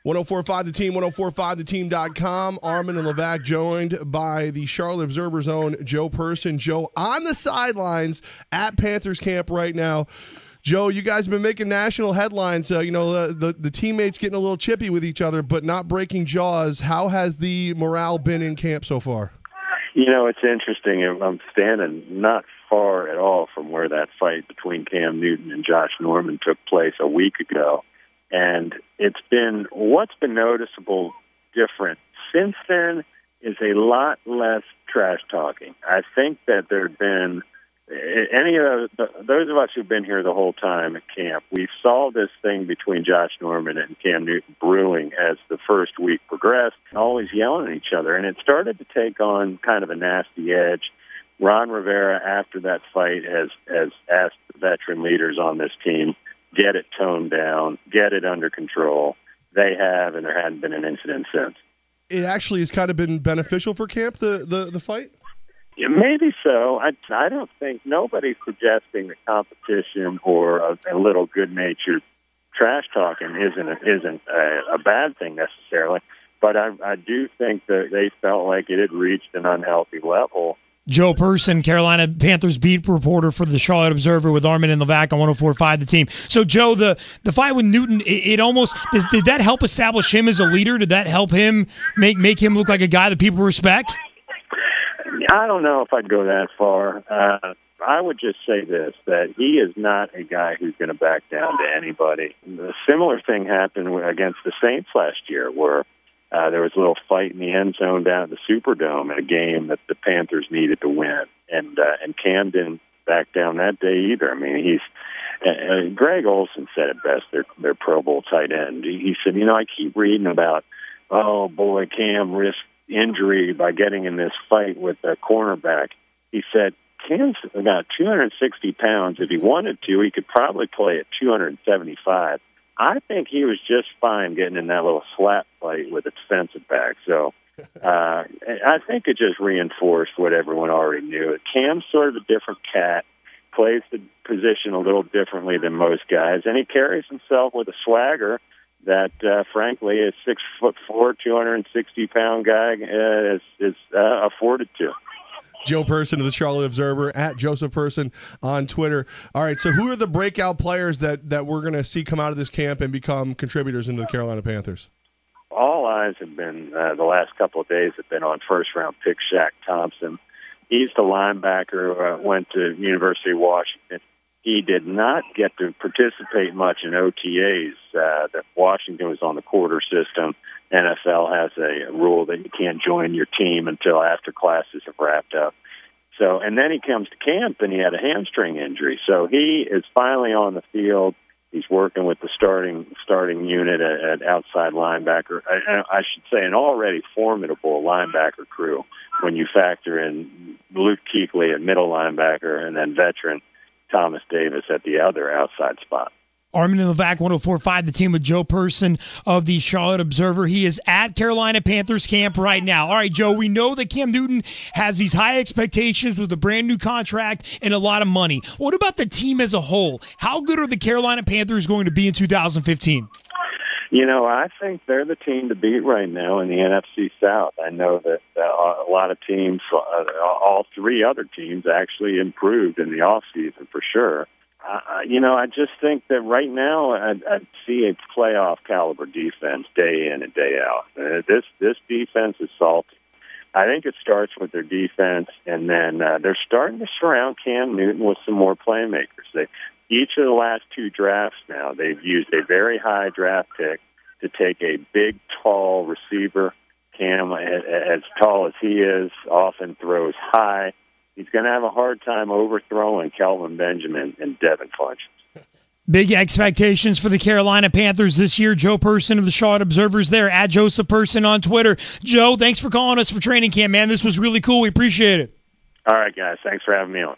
1045 The Team, 1045theteam.com. Armen and Levack joined by the Charlotte Observer's own Joe Person. Joe on the sidelines at Panthers camp right now. Joe, you guys have been making national headlines. The teammates getting a little chippy with each other, but not breaking jaws. How has the morale been in camp so far? It's interesting. I'm standing not far at all from where that fight between Cam Newton and Josh Norman took place a week ago. And what's been noticeable different since then is a lot less trash talking. I think that there have been those of us who've been here the whole time at camp, we saw this thing between Josh Norman and Cam Newton brewing as the first week progressed, always yelling at each other. And it started to take on kind of a nasty edge. Ron Rivera, after that fight, has asked the veteran leaders on this team, get it toned down, get it under control. They have, and there hadn't been an incident since. It actually has kind of been beneficial for camp, the fight? Yeah, maybe so. I don't think nobody's suggesting that competition or a little good-natured trash talking isn't a bad thing necessarily. But I do think that they felt like it had reached an unhealthy level. Joe Person, Carolina Panthers beat reporter for the Charlotte Observer with Armen and Levack on 1045 The Team. So, Joe, the fight with Newton, it almost did that help establish him as a leader? Did that help him make him look like a guy that people respect? I don't know if I'd go that far. I would just say this, that he is not a guy who's going to back down to anybody. A similar thing happened against the Saints last year where there was a little fight in the end zone down at the Superdome in a game that the Panthers needed to win. And Cam didn't back down that day either. I mean, Greg Olsen said it best, their Pro Bowl tight end. He said, I keep reading about, oh, boy, Cam risked injury by getting in this fight with a cornerback. He said, Cam's about 260 pounds. If he wanted to, he could probably play at 275. I think he was just fine getting in that little slap fight with a defensive back. So I think it just reinforced what everyone already knew. Cam's sort of a different cat, plays the position a little differently than most guys, and he carries himself with a swagger that, frankly, a 6'4", 260-pound guy is afforded to. Joe Person of the Charlotte Observer, at Joseph Person on Twitter. All right, so who are the breakout players that we're going to see come out of this camp and become contributors into the Carolina Panthers? All eyes have been, the last couple of days, have been on first-round pick Shaq Thompson. He's the linebacker who went to University of Washington. He did not get to participate much in OTAs. That Washington was on the quarter system. NFL has a rule that you can't join your team until after classes have wrapped up. So, and then he comes to camp and he had a hamstring injury. So he is finally on the field. He's working with the starting unit at outside linebacker. I should say an already formidable linebacker crew when you factor in Luke Kuechly at middle linebacker and then veteran Thomas Davis at the other outside spot. Armen Levack, 1045 The Team with Joe Person of the Charlotte Observer. He is at Carolina Panthers camp right now. All right, Joe, we know that Cam Newton has these high expectations with a brand new contract and a lot of money. What about the team as a whole? How good are the Carolina Panthers going to be in 2015? I think they're the team to beat right now in the NFC South. I know that a lot of teams, all three other teams, actually improved in the offseason for sure. I just think that right now I'd see a playoff caliber defense day in and day out. This defense is salty. I think it starts with their defense, and then they're starting to surround Cam Newton with some more playmakers. Each of the last two drafts now, they've used a very high draft pick to take a big, tall receiver. Cam, as tall as he is, often throws high. He's going to have a hard time overthrowing Kelvin Benjamin and Devin Funchess. Big expectations for the Carolina Panthers this year. Joe Person of the Charlotte Observer's there, at Joseph Person on Twitter. Joe, thanks for calling us for training camp, man. This was really cool. We appreciate it. All right, guys. Thanks for having me on.